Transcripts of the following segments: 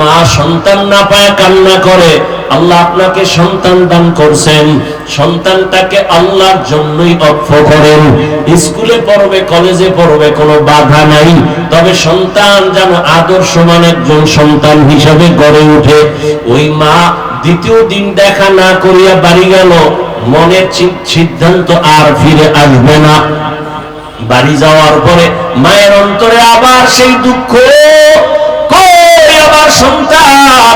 মা সন্তান না পায় কান্না করে, আল্লাহ আপনাকে সন্তান দান করছেন, সন্তানটাকে আল্লাহর জন্যই অক্ষ করেন। স্কুলে পড়বে, কলেজে পড়বে, কোনো বাধা নাই, তবে সন্তান যেন আদর্শমান একজন সন্তান হিসাবে গড়ে ওঠে। ওই মা দ্বিতীয় দিন দেখা না করিয়া বাড়ি গেল, মনের সিদ্ধান্ত আর ফিরে আসবে না। বাড়ি যাওয়ার পরে মায়ের অন্তরে আবার সেই দুঃখ, কই আমার সন্তান,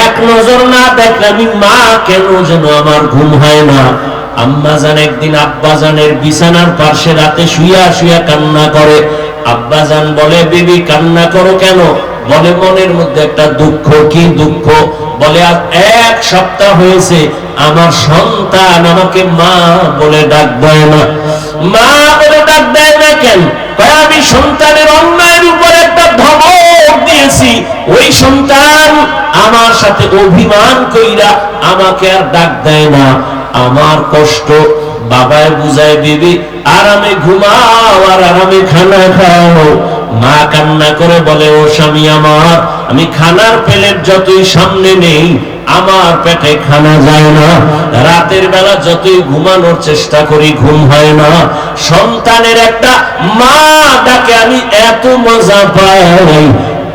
এক নজর না দেখলে আমি মা কেন যেন আমার ঘুম হয় না। আম্মাজান একদিন আব্বাজানের বিছানার পাশে রাতে শুইয়া শুইয়া কান্না করে। আব্বাজান বলে, বেবি কান্না করো কেন? বলে, মনের মধ্যে একটা দুঃখ। কি দুঃখ? বলে, আজ 1 সপ্তাহ হয়েছে আমার সন্তান আমাকে মা বলে ডাক দেয় না। মা বলে ডাক দেয় না কেন? আমি সন্তানের অন্যায়ের উপর একটা ধমক দিয়েছি, ওই সন্তান আমার সাথে অভিমান কইরা আমাকে আর ডাক দেয় না। আমার কষ্ট বাবায় বুঝায়, বেবি আরামে ঘুমাও আর আরামে খানা খাও। মা কান্না করে বলে, ও স্বামী আমার, আমি খানার প্লেট যতই সামনে নেই আমার পেটে খানা যায় না, রাতের বেলা যতই ঘুমানোর চেষ্টা করি ঘুম হয় না। সন্তানের একটা মা ডাকে আমি এত মজা পাই,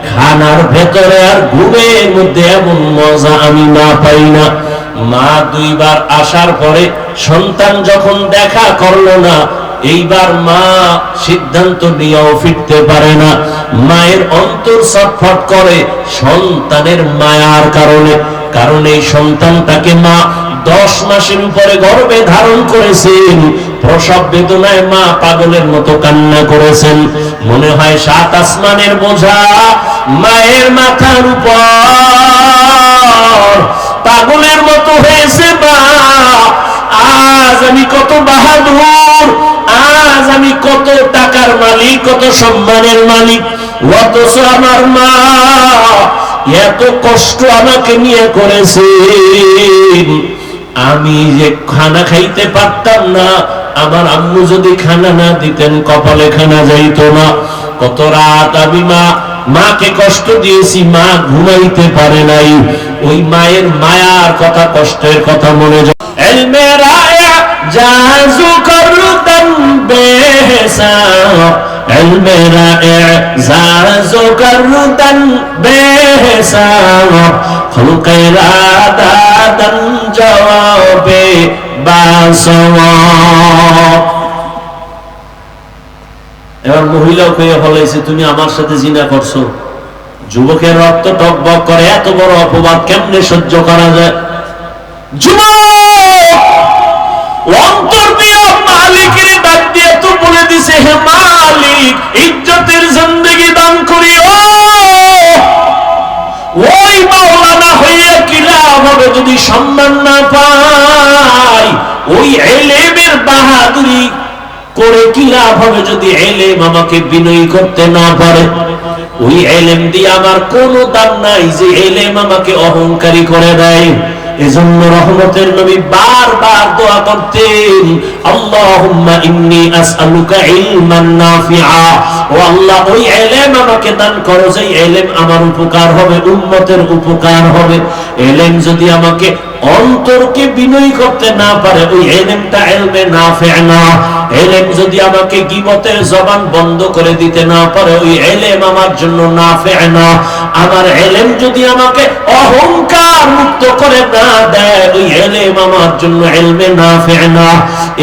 খানার ভেতরে আর ঘুমের মধ্যে এমন মজা আমি না পাই না। মা 2 বার আসার পরে সন্তান যখন দেখা করলো না, এইবার মা সিদ্ধান্ত নিয়েও ফিরতে পারে না। মায়ের অন্তর ছটফট করে সন্তানের মায়ার কারণে। কারণ এই সন্তানটাকে মা 10 মাসের উপরে গর্ভে ধারণ করেছেন। প্রসব বেদনায় মা পাগলের মতো কান্না করেছেন। মনে হয় 7 আসমানের বোঝা মায়ের মাথার উপর পাগলের মতো হয়েছে। মা, আজ আমি কত বাহাদুর, আজ আমি কত টাকার মালিক, কত সম্মানের মালিক, অথচ আমার মা এত কষ্ট আমাকে নিয়ে করেছে। আমি যে খানা খাইতে পারতাম না, আমার আম্মু যদি খানা না দিতেন কপালে খানা যাইতো না। কত রাত আমি মাকে কষ্ট দিয়েছি, মা ঘুমাইতে পারে নাই। ওই মায়ের মায়ার কথা, কষ্টের কথা মনে যায়। জাজু করতাম বেহসাব, মেরা এজাজু করতাম বেহসাব, খুলকেরা দাদন জবাবে বাসওয়াব। এবার মহিলাও কে বলেছে, তুমি আমার সাথে জিনা করছো। যুবকের রক্ত টকবক করে, এত বড় অপবাদ কেমনে সহ্য করা যায়? যুবক অন্তর দিয়ে মালিকের ডাক দিয়ে তো বলে দিছে, হে মালিক, ইজ্জতের জিন্দেগি দান করিও। ওই মাওলানা হইয়া কি লাভ হবে যদি সম্মান না পাই? ওই ইলমের বাহাদুরি করে কি লাভ হবে যদি ইলম আমাকে বিনয়ী করতে না পারে? ওই ইলম দিয়ে আমার কোনো দাম নাই যে ইলম আমাকে অহংকারী করে দেয়। এজন্য রহমতের নবী বারবার দোয়া করতেন, আল্লাহুম্মা ইন্নী আসআলুকা ইলমান নাফিআ। ও আল্লাহ, ওই ইলম আমাকে দান করো যে ইলম আমার উপকার হবে, উম্মতের উপকার হবে। ইলম যদি আমাকে অন্তরকে বিনয়ী করতে না পারে, ওই ইলমটা ইলমে নাফি না। ইলম যদি আমাকে গীবতের জবান বন্ধ করে দিতে না পারে, ওই ইলম আমার জন্য নাফি না। আমার ইলম যদি আমাকে অহংকার মুক্ত করে না দেয়, ওই ইলম আমার জন্য ইলমে নাফি না।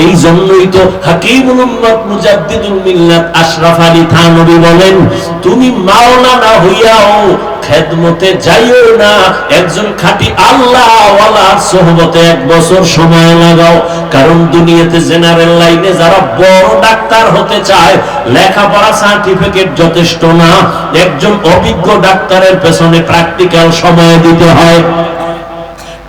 এই জন্যই তো হাকিমুল উম্মত মুজাদ্দিদুল মিল্লাত আশরাফ আলী থানভী বলেন, তুমি মাওলানা হইয়াও খেদমতে যাইও না, একজন খাঁটি আল্লাহ ওয়ালার সোহবতে 1 বছর সময় লাগাও। কারণ দুনিয়াতে জেনারেল লাইনে যারা বড় ডাক্তার হতে চায়, লেখাপড়া সার্টিফিকেট যথেষ্ট না, একজন অভিজ্ঞ ডাক্তারের পেছনে প্র্যাকটিক্যাল সময় দিতে হয়।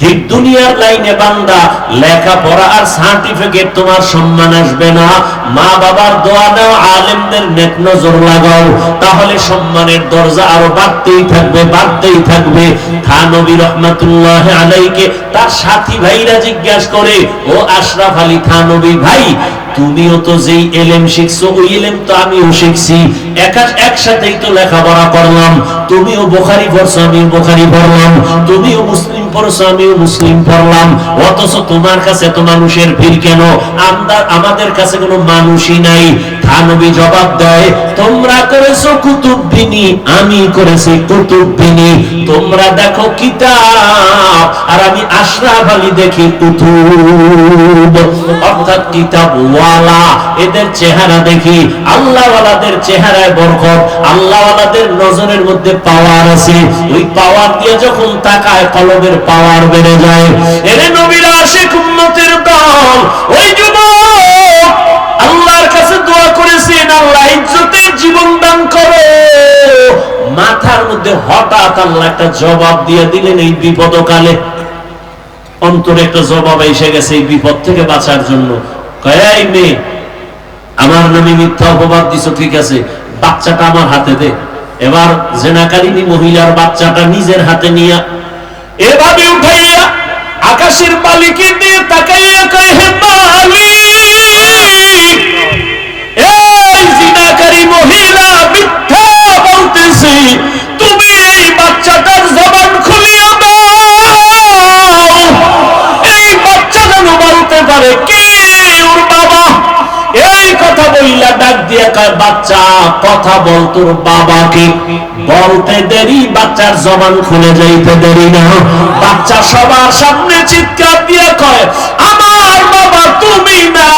ঠিক দুনিয়ার লাইনে বান্দা লেখাপড়া আর সার্টিফিকেট তোমার সম্মান আসবে না, মা বাবার দোয়া নাও, আলেমদের নেক নজর লাগাও, তাহলে সম্মানের দরজা আরো বাড়তেই থাকবে, বাড়তেই থাকবে। থানবী রহমাতুল্লাহ আলাইকে তার সাথী ভাইরা জিজ্ঞাসা করে, ও আশরাফ আলী থানবী ভাই, তুমিও তো যেই এলেম শিখছো ওই এলেম তো আমিও শিখছি, একসাথেই তো লেখাপড়া করলাম, তুমিও বুখারী পড়ছো আমিও বুখারী পড়লাম, তুমিও মুসলিম পড়ছো আমিও মুসলিম পড়লাম, অথচ তোমার কাছে তো মানুষের ভিড় কেন, আমাদের কাছে কোনো মানুষই নাই। থানবী জবাব দেয়, তোমরা করেছো কুতুববিনী, আমি করেছি কুতুববিনী, তোমরা দেখো কিতাব আর আমি আশরাফ আলী দেখি কুতুব, অর্থাৎ কিতাব ওয়ালা, এদের চেহারা দেখি, আল্লাহ ওয়ালাদের চেহারায় বরকত, আল্লাহ ওয়ালাদের নজরের মধ্যে পাওয়ার আছে, ওই পাওয়ার দিয়ে যখন তাকায় কলবের পাওয়ার বেড়ে যায়। এরে নবীর আশিক উম্মতের দল, ওই যুবক আল্লাহর কাছে দোয়া করেছেন, আল্লাহ ইজ্জতের জীবন দান করো, মাথার মধ্যে হঠাৎ আল্লাহ একটা জবাব দিয়ে দিলেন এই বিপদকালে, অন্তরে একটা জবাব এসে গেছে এই বিপদ থেকে বাঁচার জন্য। এই মেয়ে, আমার নামে মিথ্যা অপবাদ দিছো, ঠিক আছে, বাচ্চাটা আমার হাতে দে। এবার জেনাকারিনী মহিলার বাচ্চাটা নিজের হাতে নিয়ে এভাবে উঠাইয়া আকাশের মালিকের দিয়ে তাকাইয়া কয়, হে মালিক, এই জিনাকারী মহিলা মিথ্যা বলতেছে, তুমি এই বাচ্চাটার জবান খুলিয়া দাও, এই বাচ্চা যেন বলতে পারে কে ওর বাবা। এই কথা বললা ডাক দিয়ে কয়, বাচ্চা কথা বল তোর বাবাকে। বলতে দেরি, বাচ্চার জবান খুলে যাইতে দেরি না, বাচ্চা সবার সামনে চিৎকার দিয়ে কয়, আমার বাবা তুমি না,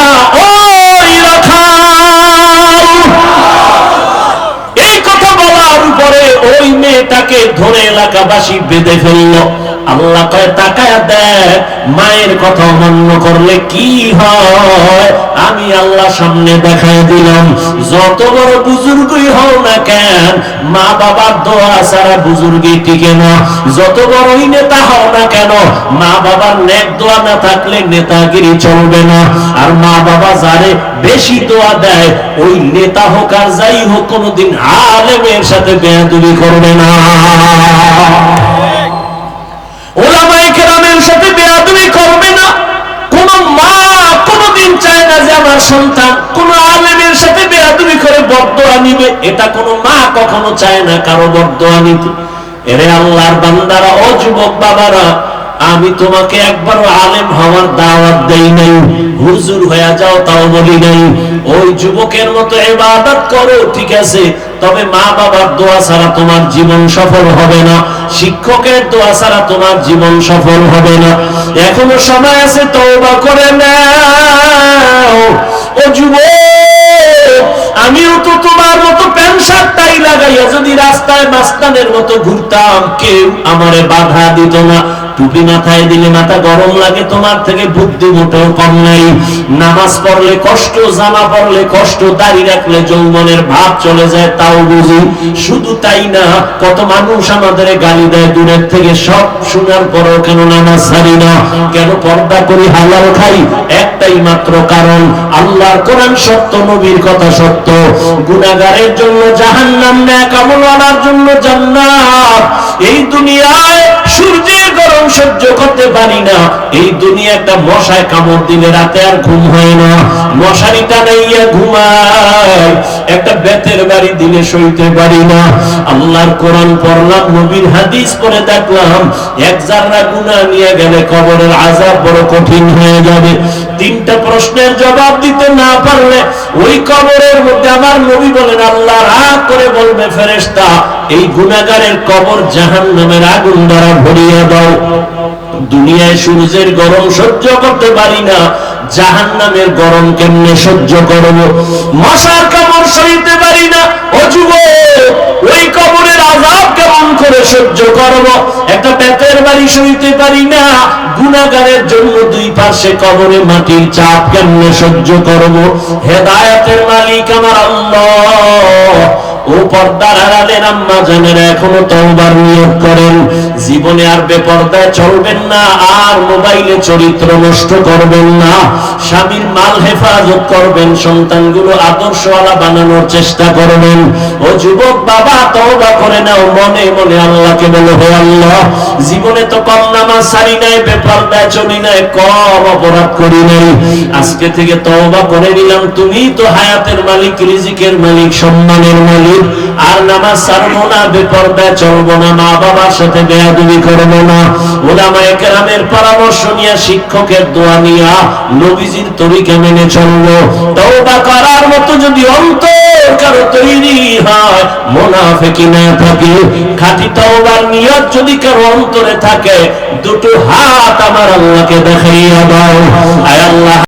ওই রাখাল। এই কথা বলার উপরে ওই মেয়েটাকে ধরে এলাকাবাসী বেঁধে ফেললো। আল্লাহ কয়, তাকায়া দেখ, মায়ের কথা অমান্য করলে কি হয়, আমি আল্লাহ সামনে দেখায় দিলাম। যত বড় বুজুর্গই হও না কেন, মা বাবার দোয়া ছাড়া বুজুর্গি টিকে না, যত বড়ই নেতা হও না কেন, মা বাবার নেক দোয়া না থাকলে নেতাগিরি চলবে না। আর মা বাবা যারে বেশি দোয়া দেয়, ওই নেতা হোক আর যাই হোক, কোনোদিন আলেমের সাথে বেয়াদবি করবে না, ওলামায়ে কেরামের সাথে বেয়াদবি করবে না। কোন মা কোনদিন চায় না যে আমার সন্তান কোন আলেমের সাথে বেয়াদবি করে বদদোয়া নিবে, এটা কোন মা কখনো চায় না কারো বদদোয়া নিতে। এরে আল্লাহর বান্দারা, ও যুবক বাবারা, আমি তোমাকে একবারও আলেম হওয়ার দাওয়াত দেই নাই, হুজুর হয়ে যাও তাও বলি নাই। ওই যুবকের মতো ইবাদত করো, ঠিক আছে, তবে মা বাবার দোয়া ছাড়া তোমার জীবন সফল হবে না, শিক্ষকের দোয়া ছাড়া তোমার জীবন সফল হবে না। এখনো সময় আছে, তওবা করে নাও। ও যুবক, আমিও তো তোমার মতো প্যান্ট শার্ট টাই লাগাইয়া যদি রাস্তায় মাস্তানের মতো ঘুরতাম, কেউ আমারে বাধা দিত না। টুপি মাথায় দিলে মাথা গরম লাগে, তোমার থেকে বুদ্ধি মোটেও কম নাই। নামাজ পড়লে কষ্ট, জামা পড়লে কষ্ট, দাড়ি রাখলে যৌবনের ভাব চলে যায়, তাও বুঝি। শুধু তাই না, কত মানুষ আমাদের গালি দেয় দূরের থেকে, সব শোনার পরেও কেন নামাজ ছাড়ি না, কেন পর্দা করি, হালাল খাই, একটাই মাত্র কারণ, আল্লাহর কোরআন সত্য, নবীর কথা সত্য। গুনাহগারের জন্য জাহান্নাম, নেক আমলওয়ালার জন্য জান্নাত। এই দুনিয়ায় সূর্যের গরম সহ্য করতে পারি না, এই দুনিয়া একটা মশায় কামড় দিলে রাতে আর ঘুম হয় না, মশারি টানাইয়া ঘুমায়, একটা বেতের বাড়ি দিলে সইতে পারি না। আল্লাহর কোরআন পড়লাম, নবীর হাদিস পড়ে দেখলাম, এক জাররা গুনাহ নিয়ে গেলে কবরের আযাব বড় কঠিন হয়ে যাবে। তিনটা প্রশ্নের জবাব দিতে না পারলে ওই কবরের মধ্যে আমার নবী বলেন, আল্লাহ রাগ করে বলবে, ফেরেশতা, এই গুনাহগারের কবর জাহান্নামের আগুন দ্বারা ভরিয়ে দাও। দুনিয়ায় সূর্যের গরম সহ্য করতে পারি না, জাহান্নামের গরম কেমনে সহ্য করব? মশার কামড় সইতে পারি না, ও যুবক, ওই কবরের আযাব কেমন করে সহ্য করব? একটা বেতের বাড়ি সইতে পারি না, গুনাহগারের জন্য দুই পাশে কবরে মাটির চাপ কেমনে সহ্য করব? হেদায়েতের মালিক আমার আল্লাহ। ও পর্দার আড়ালের আম্মা জানেরা, এখনো তওবার নিয়ত করেন, জীবনে আর বেপরদায় চলবেন না, আর মোবাইলে চরিত্র নষ্ট করবেন না, স্বামীর মাল হেফাজত করবেন, সন্তানগুলো আদর্শওয়ালা বানানোর চেষ্টা করবেন। ও যুবক বাবা, তওবা করে নাও, মনে মনে আল্লাহকে বলো, হে আল্লাহ, জীবনে তো কম নামাজ ছাড়ি নাই, বেপরদায় চলি নাই, কম অপরাধ করি নাই, আজকে থেকে তওবা করে নিলাম, তুমি তো হায়াতের মালিক, রিজিকের মালিক, সম্মানের মালিক, আর নামাজ ছাড়বো না, বেপরদায় চলবো না, মা বাবার সাথে বেয়াদবি করবো না, উলামায়ে কেরামের পরামর্শ নিয়ে, শিক্ষকের দোয়া নিয়া, নবীজির তরিকা মেনে চলবো। তওবা করার মতো যদি অন্তর কারো তৈরি হয়, মুনাফিকি না থাকে, খাঁটি তওবার নিয়ত যদি কারো অন্তরে থাকে, দুটো হাত আমার আল্লাহকে দেখাইয়া দাও। আয় আল্লাহ।